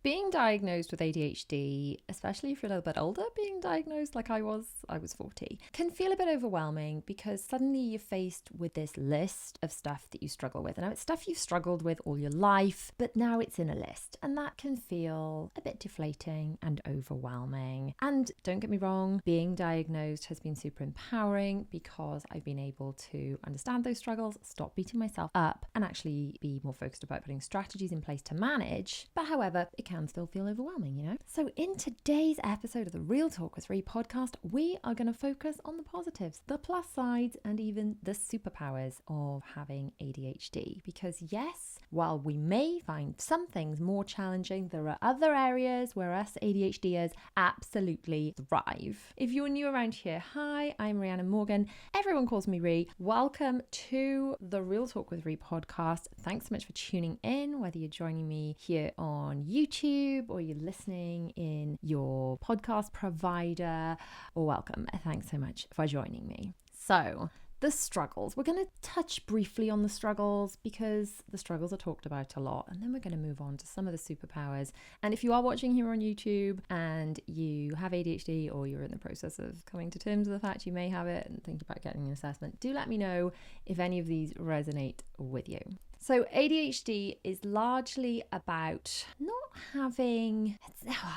being diagnosed with ADHD, especially if you're a little bit older, being diagnosed like I was 40, can feel a bit overwhelming because suddenly you're faced with this list of stuff that you struggle with. And now it's stuff you've struggled with all your life, but now it's in a list. And that can feel a bit deflating and overwhelming. And don't get me wrong, being diagnosed has been super empowering because I've been able to understand those struggles, stop beating myself up, and actually be more focused about putting strategies in place to manage. But however, it can still feel overwhelming, you know? So in today's episode of the Real Talk with Rhi podcast, we are going to focus on the positives, the plus sides, and even the superpowers of having ADHD. Because yes, while we may find some things more challenging, there are other areas where us ADHDers absolutely thrive. If you're new around here, hi, I'm Rhiannon Morgan. Everyone calls me Rhi. Welcome to the Real Talk with Rhi podcast. Thanks so much for tuning in, whether you're joining me here on YouTube or you're listening in your podcast provider, or welcome. Thanks so much for joining me. So, the struggles. We're going to touch briefly on the struggles because the struggles are talked about a lot, and then we're going to move on to some of the superpowers. And if you are watching here on YouTube and you have ADHD, or you're in the process of coming to terms with the fact you may have it and thinking about getting an assessment, do let me know if any of these resonate with you. So ADHD is largely about not having,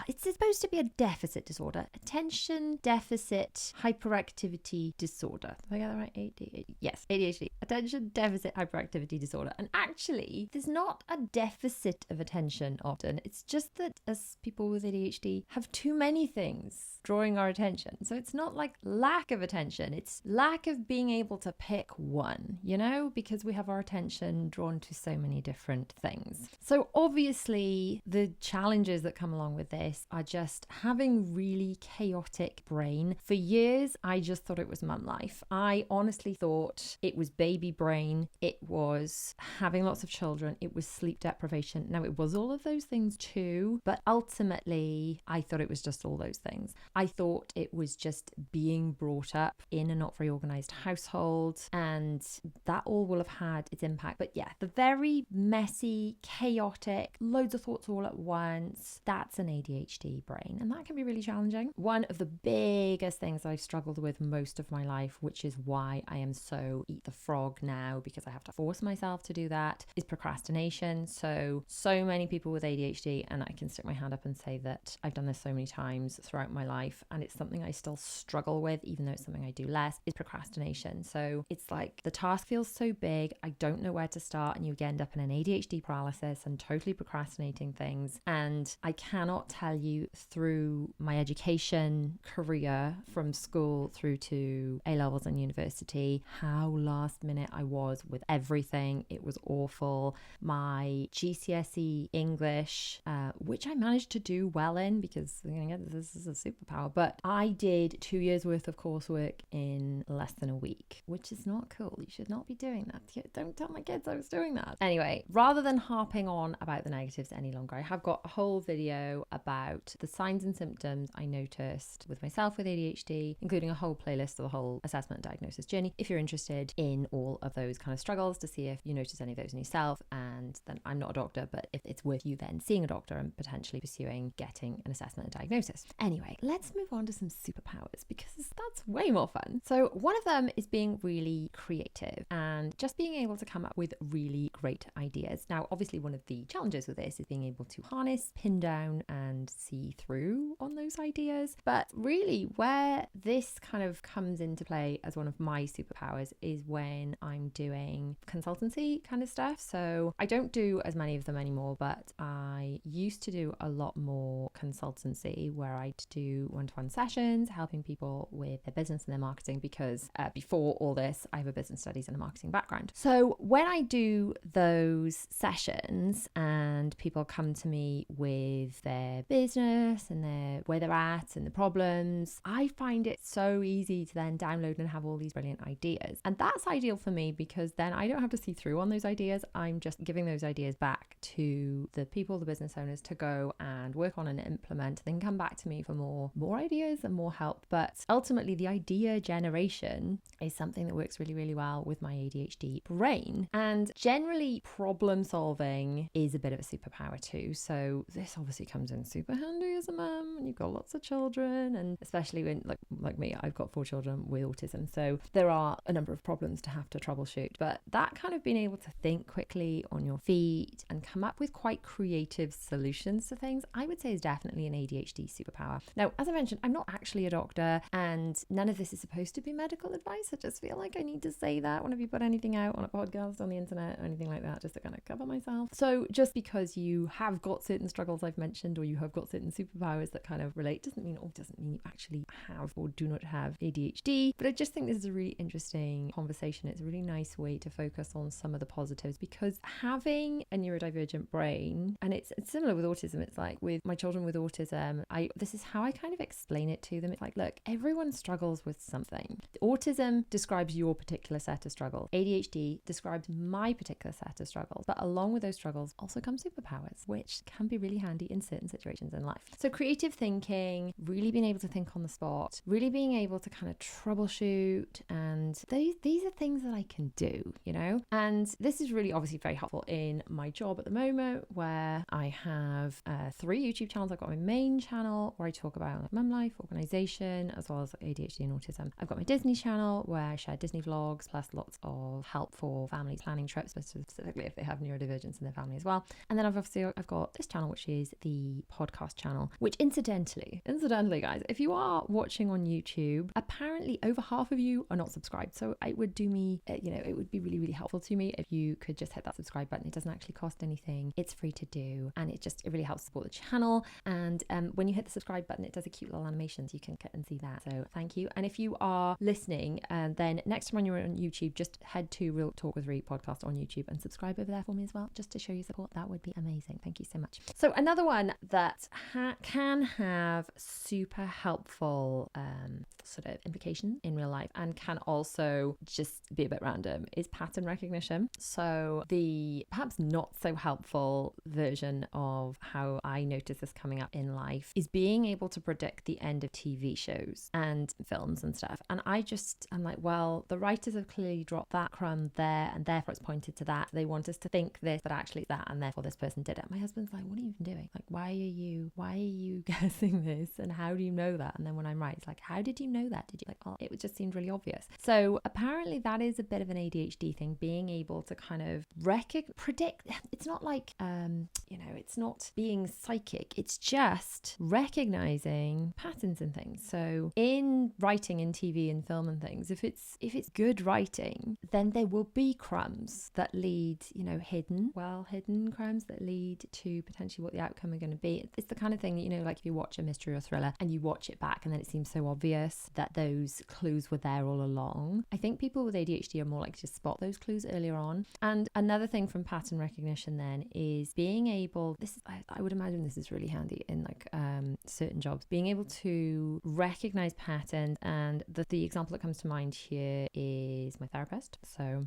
it's supposed to be a deficit disorder, attention deficit hyperactivity disorder. Did I get that right? ADHD? Yes, ADHD, attention deficit hyperactivity disorder. And actually, there's not a deficit of attention often. It's just that as people with ADHD have too many things drawing our attention. So it's not like lack of attention, it's lack of being able to pick one, you know, because we have our attention drawn to so many different things. So obviously the challenges that come along with this are just having really chaotic brain. For years, I just thought it was mum life. I honestly thought it was baby brain. It was having lots of children. It was sleep deprivation. Now it was all of those things too, but ultimately I thought it was just all those things. I thought it was just being brought up in a not very organized household, and that all will have had its impact. But yeah, the very messy, chaotic, loads of thoughts all at once, that's an ADHD brain, and that can be really challenging. One of the biggest things I've struggled with most of my life, which is why I am so eat the frog now, because I have to force myself to do that, is procrastination. So many people with ADHD, and I can stick my hand up and say that I've done this so many times throughout my life, and it's something I still struggle with, even though it's something I do less, is procrastination. So it's like the task feels so big, I don't know where to start, and you end up in an ADHD paralysis and totally procrastinating things. And I cannot tell you, through my education career from school through to A-levels and university, how last minute I was with everything. It was awful. My GCSE English, which I managed to do well in because this is a superpower, but I did 2 years worth of coursework in less than a week, which is not cool. You should not be doing that. Don't tell my kids I was doing that. Anyway, rather than harping on about the negatives any longer, I have got a whole video about the signs and symptoms I noticed with myself with ADHD, including a whole playlist of the whole assessment and diagnosis journey, if you're interested in all of those kind of struggles, to see if you notice any of those in yourself. And then I'm not a doctor, but if it's worth you then seeing a doctor and potentially pursuing getting an assessment and diagnosis. Anyway, let's move on to some superpowers, because that's way more fun. So one of them is being really creative and just being able to come up with really great ideas. Now, obviously, one of the challenges with this is being able to harness, pin down, and see through on those ideas. But really, where this kind of comes into play as one of my superpowers is when I'm doing consultancy kind of stuff. So I don't do as many of them anymore, but I used to do a lot more consultancy where I'd do one-to-one sessions helping people with their business and their marketing, because before all this, I have a business studies and a marketing background. So when I do those sessions and people come to me with their business and where they're at and the problems, I find it so easy to then download and have all these brilliant ideas. And that's ideal for me because then I don't have to see through on those ideas. I'm just giving those ideas back to the people, the business owners, to go and work on and implement, then come back to me for more ideas and more help. But ultimately, the idea generation is something that works really, really well with my ADHD brain. And generally problem solving is a bit of a superpower too. So this obviously comes in super handy as a mum when you've got lots of children, and especially when like me, I've got 4 children with autism. So there are a number of problems to have to troubleshoot, but that kind of being able to think quickly on your feet and come up with quite creative solutions to things, I would say is definitely an ADHD superpower. Now, as I mentioned, I'm not actually a doctor, and none of this is supposed to be medical advice. I just feel like I need to say that whenever you put anything out on a podcast, on the internet, or anything like that, just to kind of cover myself. So just because you have got certain struggles I've mentioned, or you have got certain superpowers that kind of relate, doesn't mean you actually have or do not have ADHD. But I just think this is a really interesting conversation. It's a really nice way to focus on some of the positives, because having a neurodivergent brain, and it's similar with autism. It's like with my children with autism, this is how I kind of explain it to them. It's like, look, everyone struggles with something. Autism describes your particular set of struggles. ADHD describes my particular set of struggles. But along with those struggles also come superpowers, which can be really handy in certain situations in life. So creative thinking, really being able to think on the spot, really being able to kind of troubleshoot, and these are things that I can do, you know? And this is really obviously very helpful in my job at the moment, where I have 3 YouTube channels. I've got my main channel where I talk about like mum life, organisation, as well as like ADHD and autism. I've got my Disney channel where I share Disney vlogs, plus lots of help for families planning trips, specifically if they have neurodivergence in their family as well. And then I've got this channel, which is the podcast channel, which incidentally guys, if you are watching on YouTube, apparently over half of you are not subscribed. So it would do me, it would be really, really helpful to me if you could just hit that subscribe button. It doesn't actually cost anything. It's free to do, and it really helps support the channel. And when you hit the subscribe button, it does a cute little animation, so you can get and see that. So thank you. And if you are listening, then next time you're on YouTube, just head to Real Talk With Rhi podcast on YouTube and subscribe over there for me as well, just to show your support. That would be amazing. Thank you so much. So another one that can have super helpful sort of implications in real life, and can also just be a bit random, is pattern recognition. So the perhaps not so helpful version of how I notice this coming up in life is being able to predict the end of TV shows and films and stuff. And I'm like, well, the writers have clearly dropped that crumb there, and therefore it's pointed to that. They want us to think this, but actually it's that, and therefore this person did it. My husband's like, what are you even doing? Like, why are you guessing this? And how do you know that? And then when I'm right, it's like, how did you know that? Did you it just seemed really obvious. So apparently that is a bit of an ADHD thing, being able to kind of predict. It's not like, it's not being psychic. It's just recognizing patterns in things. So in writing, in TV and film and things, if it's good writing, then there will be crumbs that lead, hidden crumbs that lead to potentially what the outcome are going to be. It's the kind of thing that, like if you watch a mystery or thriller and you watch it back and then it seems so obvious that those clues were there all along. I think people with ADHD are more likely to spot those clues earlier on. And another thing from pattern recognition then is being able, I would imagine this is really handy in certain jobs, being able to recognize patterns. And the example that comes to mind here is my therapist. So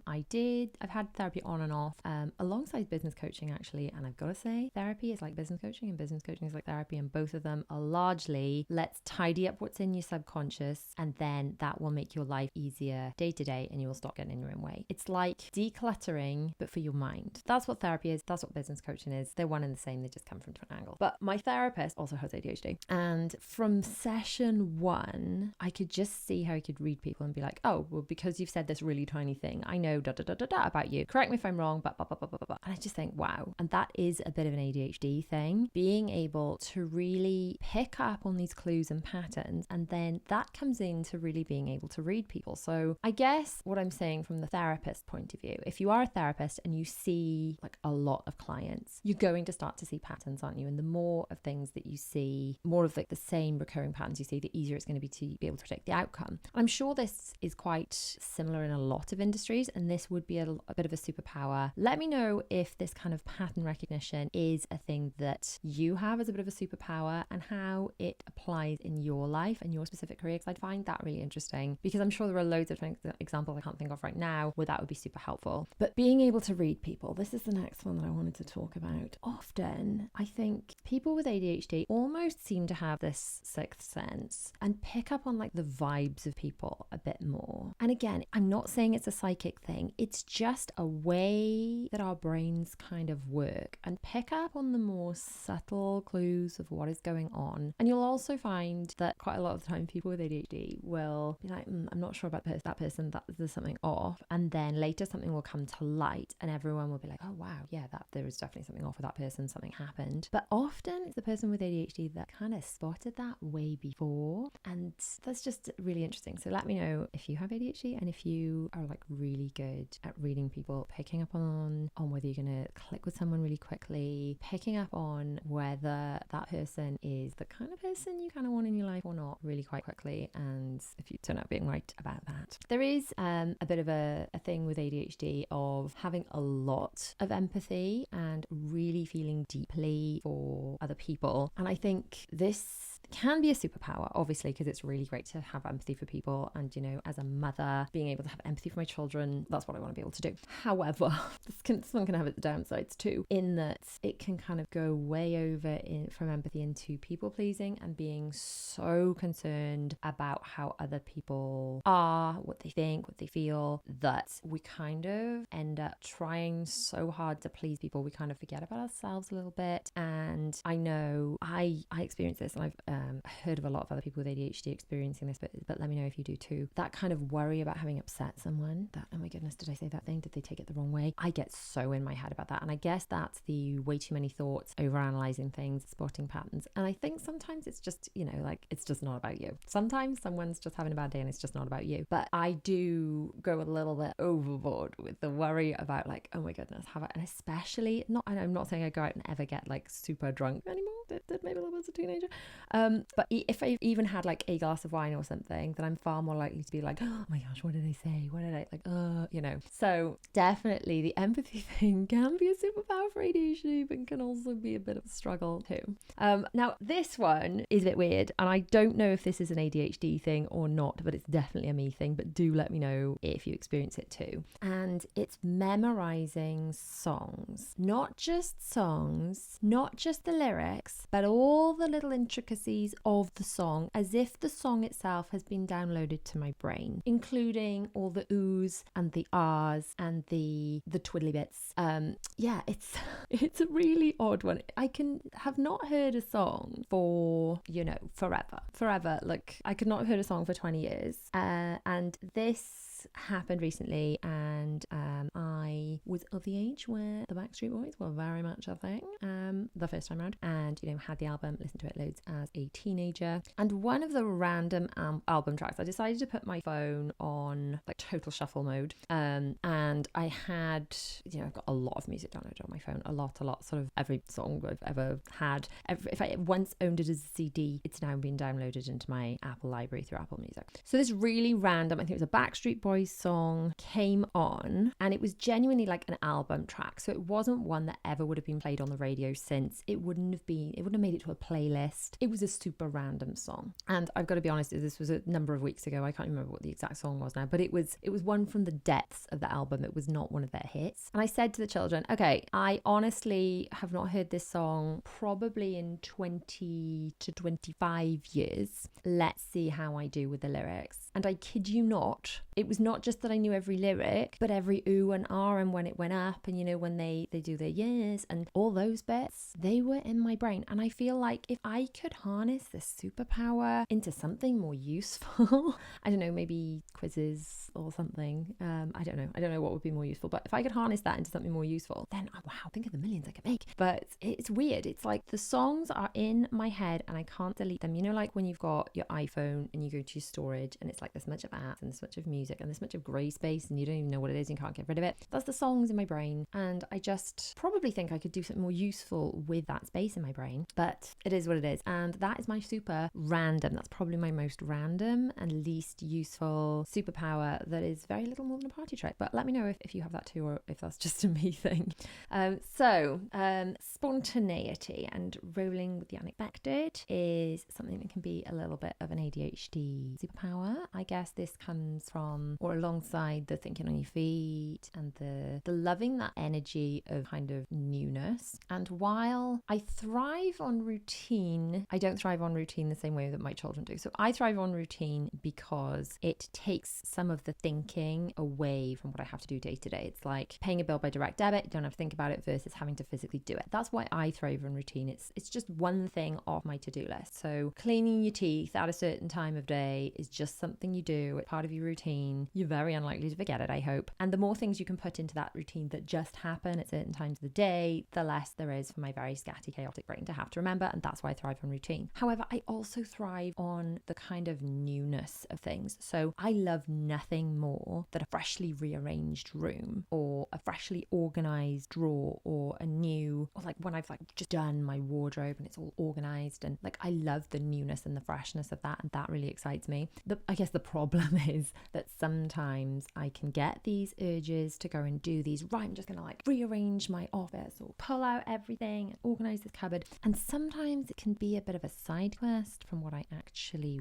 I've had therapy on and off alongside business coaching actually, and I've got to say therapy is like business coaching and business coaching is like therapy, and both of them are largely let's tidy up what's in your subconscious, and then that will make your life easier day to day and you will stop getting in your own way. It's like decluttering but for your mind. That's what therapy is, that's what business coaching is. They're one and the same, they just come from different angles. But my therapist also has ADHD, and from session 1 I could just see how he could read people and be like, oh well, because you've said this really tiny thing, I know about you, correct me if I'm wrong, but and I just think, wow. And that is a bit of an ADHD thing, being able to really pick up on these clues and patterns, and then that comes into really being able to read people. So I guess what I'm saying from the therapist point of view, if you are a therapist and you see like a lot of clients, you're going to start to see patterns, aren't you? And the more of things that you see, more of like the same recurring patterns you see, the easier it's going to be able to predict the outcome. I'm sure this is quite similar in a lot of industries, and this would be a bit of a superpower. Let me know if this kind of pattern recognition is a thing that you have as a bit of a superpower, and how it applies in your life and your specific career, because I'd find that really interesting, because I'm sure there are loads of examples I can't think of right now where that would be super helpful. But being able to read people, this is the next one that I wanted to talk about. Often I think people with ADHD almost seem to have this sixth sense and pick up on like the vibes of people a bit more. And again, I'm not saying it's a psychic thing, it's just just a way that our brains kind of work and pick up on the more subtle clues of what is going on. And you'll also find that quite a lot of the time people with ADHD will be like, I'm not sure about that person, that there's something off. And then later something will come to light and everyone will be like, oh wow, yeah, that there is definitely something off with that person, something happened. But often it's the person with ADHD that kind of spotted that way before. And that's just really interesting. So let me know if you have ADHD and if you are like really good at reading people, picking up on whether you're going to click with someone really quickly, picking up on whether that person is the kind of person you kind of want in your life or not really quite quickly, and if you turn out being right about that. There is a bit of a thing with ADHD of having a lot of empathy and really feeling deeply for other people. And I think this can be a superpower, obviously, because it's really great to have empathy for people. And, you know, as a mother, being able to have empathy for my children, that's what I want to be able to do. However, this one can have its downsides too, in that it can kind of go way over from empathy into people pleasing and being so concerned about how other people are, what they think, what they feel, that we kind of end up trying so hard to please people, we kind of forget about ourselves a little bit. And I know I experience this, and I've heard of a lot of other people with ADHD experiencing this, but let me know if you do too. That kind of worry about having upset someone, that, oh my goodness, did I say that thing? Did they take it the wrong way? I get so in my head about that. And I guess that's the way too many thoughts, overanalyzing things, spotting patterns. And I think sometimes it's just, you know, like, it's just not about you. Sometimes someone's just having a bad day and it's just not about you. But I do go a little bit overboard with the worry about like, oh my goodness, and especially I'm not saying I go out and ever get like super drunk anymore. Did maybe a little bit as a teenager. But if I even had like a glass of wine or something, then I'm far more likely to be like, oh my gosh, what did I say? What did I you know? So definitely the empathy thing can be a superpower for ADHD, but can also be a bit of a struggle too. Now this one is a bit weird, and I don't know if this is an ADHD thing or not, but it's definitely a me thing. But do let me know if you experience it too. And it's memorizing songs, not just the lyrics, but all the little intricacies of the song, as if the song itself has been downloaded to my brain, including all the oohs and the ahs and the twiddly bits. Yeah, it's a really odd one. I have not heard a song for, you know, forever. Like, I could not have heard a song for 20 years. And this happened recently, and I was of the age where the Backstreet Boys were very much a thing the first time around, and, you know, had the album, listened to it loads as a teenager. And one of the random album tracks, I decided to put my phone on like total shuffle mode, and I had, you know, I've got a lot of music downloaded on my phone, a lot, sort of every song I've ever had. If I once owned it as a CD, it's now been downloaded into my Apple library through Apple Music. So this really random, I think it was a Backstreet Boys song, came on, and it was genuinely like an album track. So it wasn't one that ever would have been played on the radio, since it wouldn't have made it to a playlist. It was a super random song. And I've got to be honest, this was a number of weeks ago. I can't remember what the exact song was now, but it was one from the depths of the album. It was not one of their hits. And I said to the children, okay, I honestly have not heard this song probably in 20 to 25 years. Let's see how I do with the lyrics. And I kid you not, it was not just that I knew every lyric, but every ooh and ah, and when it went up, and, you know, when they do their yes and all those bits, they were in my brain. And I feel like if I could harness this superpower into something more useful, I don't know, maybe quizzes or something. I don't know what would be more useful, but if I could harness that into something more useful, then wow, think of the millions I could make. But it's weird. It's like the songs are in my head and I can't delete them. You know, like when you've got your iPhone and you go to your storage and it's like this much of apps and this much of music and this much of grey space and you don't even know what it is and you can't get rid of it. That's the songs in my brain, and I just probably think I could do something more useful with that space in my brain, but it is what it is. And that is my super random. That's probably my most random and least useful superpower that is very little more than a party trick. But let me know if you have that too, or if that's just a me thing. Spontaneity and rolling with the unexpected is something that can be a little bit of an ADHD superpower. I guess this comes from on, or alongside the thinking on your feet and the loving that energy of kind of newness. And while I thrive on routine, I don't thrive on routine the same way that my children do. So I thrive on routine because it takes some of the thinking away from what I have to do day to day. It's like paying a bill by direct debit. You don't have to think about it versus having to physically do it. That's why I thrive on routine. It's just one thing off my to-do list. So cleaning your teeth at a certain time of day is just something you do. It's part of your routine. You're very unlikely to forget it, I hope. And the more things you can put into that routine that just happen at certain times of the day, the less there is for my very scatty, chaotic brain to have to remember. And that's why I thrive on routine. However, I also thrive on the kind of newness of things. So I love nothing more than a freshly rearranged room, or a freshly organized drawer, or a new, or like when I've like just done my wardrobe and it's all organized, and like I love the newness and the freshness of that, and that really excites me. I guess the problem is that sometimes I can get these urges to go and do these, right, I'm just gonna like rearrange my office or pull out everything and organize this cupboard, and sometimes it can be a bit of a side quest from what I actually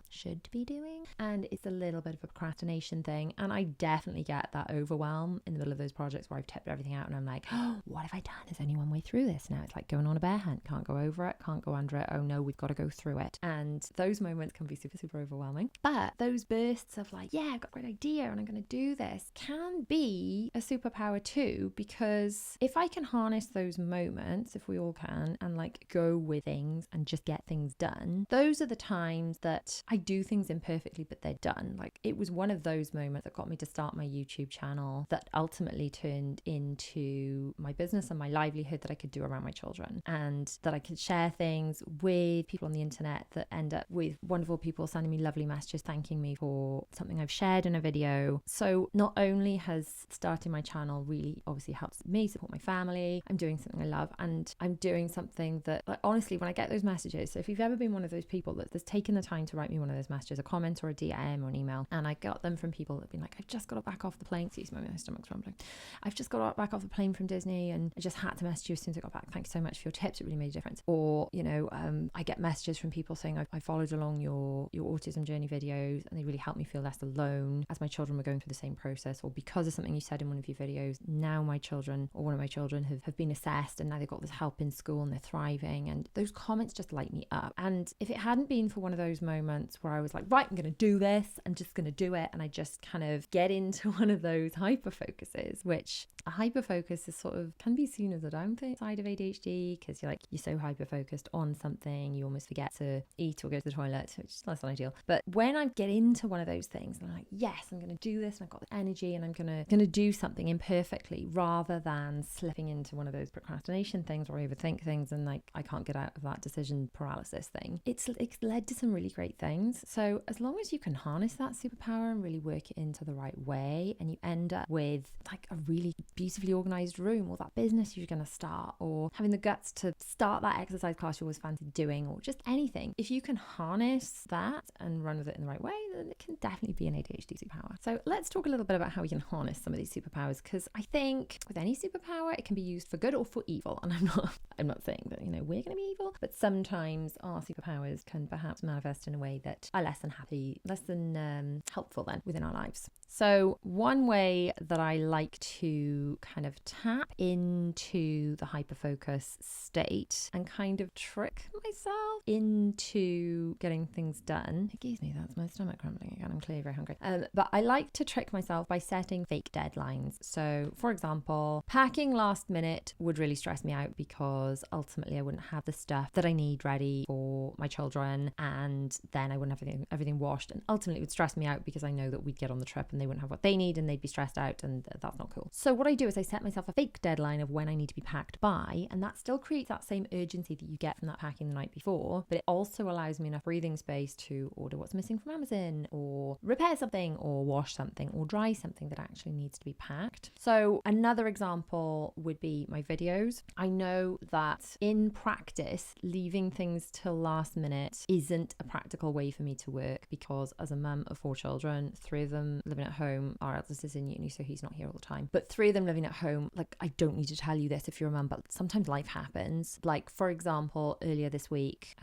should be doing, and it's a little bit of a procrastination thing. And I definitely get that overwhelm in the middle of those projects where I've tipped everything out and I'm like, oh, what have I done? There's only one way through this now. It's like going on a bear hunt. Can't go over it, can't go under it. Oh no, we've got to go through it. And those moments can be super, super overwhelming. But those bursts of like, yeah, I've got a great idea and I'm going to do this, can be a superpower too, because if I can harness those moments, if we all can, and like go with things and just get things done, those are the times that I do things imperfectly, but they're done. Like it was one of those moments that got me to start my YouTube channel that ultimately turned into my business and my livelihood that I could do around my children, and that I could share things with people on the internet that end up with wonderful people sending me lovely messages thanking me for something I've shared in a video. So not only has starting my channel really obviously helps me support my family, I'm doing something I love, and I'm doing something that, like, honestly, when I get those messages, so if you've ever been one of those people that's taken the time to write me one of those messages, a comment or a DM or an email, and I got them from people that have been like, I've just got back off the plane, excuse me, my stomach's rumbling, I've just got back off the plane from Disney and I just had to message you as soon as I got back, thank you so much for your tips, it really made a difference. Or, you know, I get messages from people saying I followed along your autism journey videos and they really helped me feel less alone as my children were going through the same process, or because of something you said in one of your videos, now my children, or one of my children, have been assessed and now they've got this help in school and they're thriving. And those comments just light me up. And if it hadn't been for one of those moments where I was like, right, I'm going to do this, I'm just going to do it, and I just kind of get into one of those hyper focuses, which a hyper focus is sort of can be seen as a down side of ADHD, because you're so hyper focused on something you almost forget to eat or go to the toilet, which is less than ideal. But when I get into one of those things and I'm like, yes, I'm going to do this and I've got the energy and I'm going to do something imperfectly, rather than slipping into one of those procrastination things or overthink things and like I can't get out of that decision paralysis thing, it's led to some really great things. So as long as you can harness that superpower and really work it into the right way, and you end up with like a really beautifully organized room, or that business you're going to start, or having the guts to start that exercise class you always fancied doing, or just anything, if you can harness that and run with it in the right way, then it can definitely be an ADHD superpower. So let's talk a little bit about how we can harness some of these superpowers, because I think with any superpower it can be used for good or for evil. And I'm not saying that, you know, we're going to be evil, but sometimes our superpowers can perhaps manifest in a way that are less than helpful then within our lives. So one way that I like to kind of tap into the hyperfocus state and kind of trick myself into getting things done. Excuse me, that's my stomach crumbling again. I'm clearly very hungry. But I like to trick myself by setting fake deadlines. So for example, packing last minute would really stress me out, because ultimately I wouldn't have the stuff that I need ready for my children, and then I wouldn't have everything washed, and ultimately it would stress me out because I know that we'd get on the trip and they wouldn't have what they need and they'd be stressed out, and that's not cool. So what I do is I set myself a fake deadline of when I need to be packed by, and that still creates that same urgency that you get from that packing the night before, but it also allows me enough breathing space to order what's missing from Amazon, or repair something, or wash something, or dry something that actually needs to be packed. So another example would be my videos. I know that in practice, leaving things till last minute isn't a practical way for me to work, because as a mum of 4 children, 3 of them living at at home. Our eldest is in uni, so he's not here all the time. But 3 of them living at home, like, I don't need to tell you this if you're a mum, but sometimes life happens. Like, for example, earlier this week,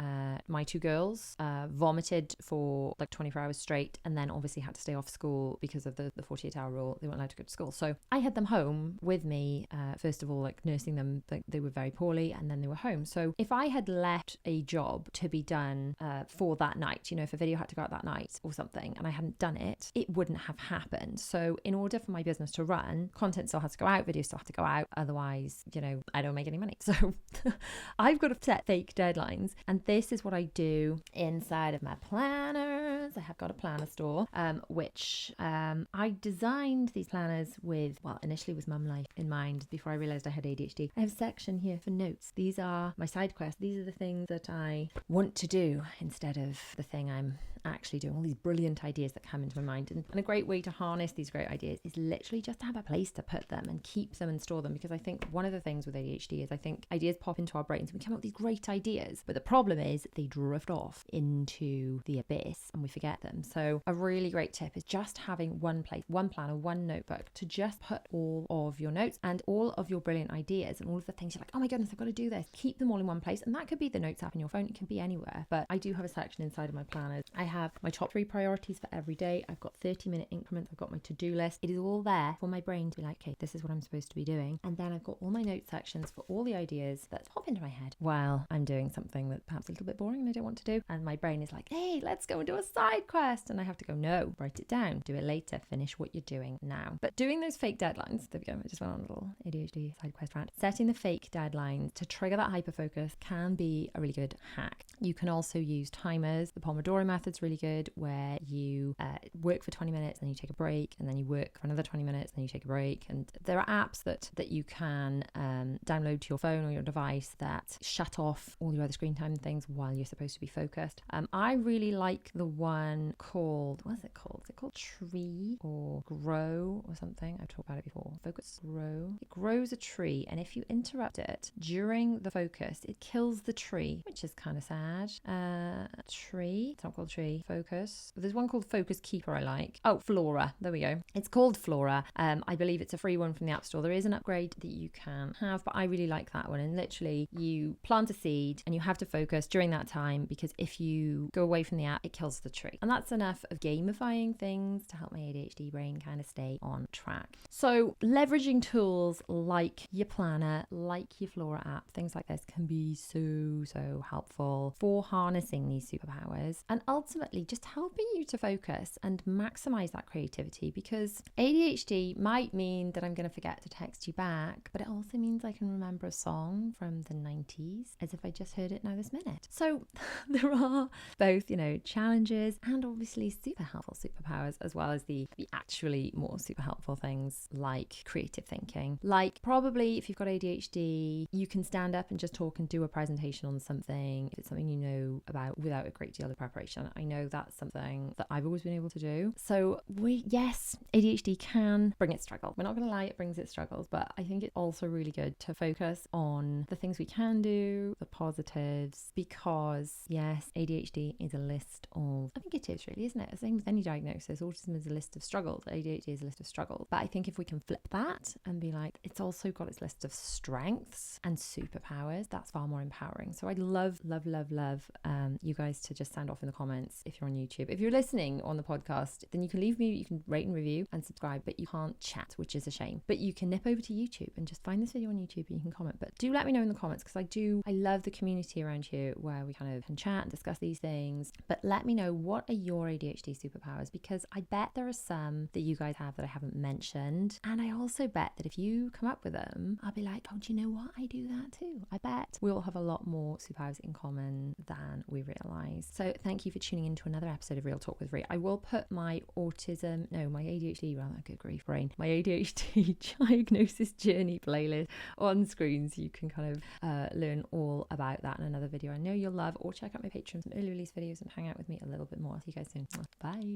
my 2 girls vomited for like 24 hours straight, and then obviously had to stay off school because of the 48-hour rule. They weren't allowed to go to school. So I had them home with me, first of all, like nursing them. Like, they were very poorly, and then they were home. So if I had left a job to be done for that night, you know, if a video had to go out that night or something, and I hadn't done it, it wouldn't have happened. So in order for my business to run, content still has to go out, videos still have to go out. Otherwise, you know, I don't make any money. So I've got to set fake deadlines. And this is what I do inside of my planners. I have got a planner store, which I designed these planners with, well, initially with mum life in mind before I realized I had ADHD. I have a section here for notes. These are my side quests. These are the things that I want to do instead of the thing I'm actually doing, all these brilliant ideas that come into my mind. And a great way to harness these great ideas is literally just to have a place to put them and keep them and store them. Because I think one of the things with ADHD is I think ideas pop into our brains and we come up with these great ideas, but the problem is they drift off into the abyss and we forget them. So a really great tip is just having one place, one planner, one notebook to just put all of your notes and all of your brilliant ideas and all of the things you're like, oh my goodness, I've got to do this. Keep them all in one place. And that could be the notes app in your phone. It can be anywhere. But I do have a section inside of my planners. I have my top 3 priorities for every day. I've got 30-minute increments. I've got my to-do list. It is all there for my brain to be like, okay, this is what I'm supposed to be doing. And then I've got all my note sections for all the ideas that pop into my head while I'm doing something that's perhaps a little bit boring and I don't want to do. And my brain is like, hey, let's go and do a side quest. And I have to go, no, write it down, do it later, finish what you're doing now. But doing those fake deadlines, there we go, I just went on a little ADHD side quest rant. Setting the fake deadlines to trigger that hyperfocus can be a really good hack. You can also use timers. The Pomodoro method's really good, where you work for 20 minutes and you take a break, and then you work for another 20 minutes and you take a break. And there are apps that you can download to your phone or your device that shut off all your other screen time things while you're supposed to be focused. I really like the one called, what is it called? Is it called Tree or Grow or something? I've talked about it before. Focus, grow. It grows a tree, and if you interrupt it during the focus, it kills the tree, which is kind of sad. Tree. It's not called Tree. Focus. There's one called Focus Keeper I like. Oh, Flora. There we go. It's called Flora. I believe it's a free one from the App Store. There is an upgrade that you can have, but I really like that one. And literally, you plant a seed and you have to focus during that time, because if you go away from the app, it kills the tree. And that's enough of gamifying things to help my ADHD brain kind of stay on track. So leveraging tools like your planner, like your Flora app, things like this can be so helpful for harnessing these superpowers and ultimately just helping you to focus and maximize that creativity. Because ADHD might mean that I'm going to forget to text you back, but it also means I can remember a song from the 90s as if I just heard it now this minute. So there are both, you know, challenges and obviously super helpful superpowers, as well as the actually more super helpful things like creative thinking. Like, probably if you've got ADHD, you can stand up and just talk and do a presentation on something if it's something you know about without a great deal of preparation. I know that's something that I've always been able to do. So yes, ADHD can bring its struggle. We're not going to lie, it brings its struggles, but I think it's also really good to focus on the things we can do, the positives, because yes, ADHD is a list of, I think it is really, isn't it? The same with any diagnosis. Autism is a list of struggles. ADHD is a list of struggles. But I think if we can flip that and be like, it's also got its list of strengths and superpowers, that's far more empowering. So I'd love you guys to just sound off in the comments if you're on YouTube. If you're listening on the podcast, then you can leave me, you can rate and review and subscribe, but you can't chat, which is a shame. But you can nip over to YouTube and just find this video on YouTube and you can comment. But do let me know in the comments, because I love the community around here where we kind of can chat and discuss these things. But let me know, what are your ADHD superpowers? Because I bet there are some that you guys have that I haven't mentioned. And I also bet that if you come up with them, I'll be like, oh, do you know what? I do that too. I bet we all have a lot more superpowers in common than we realise. So thank you for tuning in to another episode of Real Talk with Rhi. I will put my ADHD, rather, good grief brain, my ADHD diagnosis journey playlist on screen so you can kind of learn all about that in another video I know you'll love, or check out my Patreon, some early release videos, and hang out with me a little bit more. See you guys soon. Bye.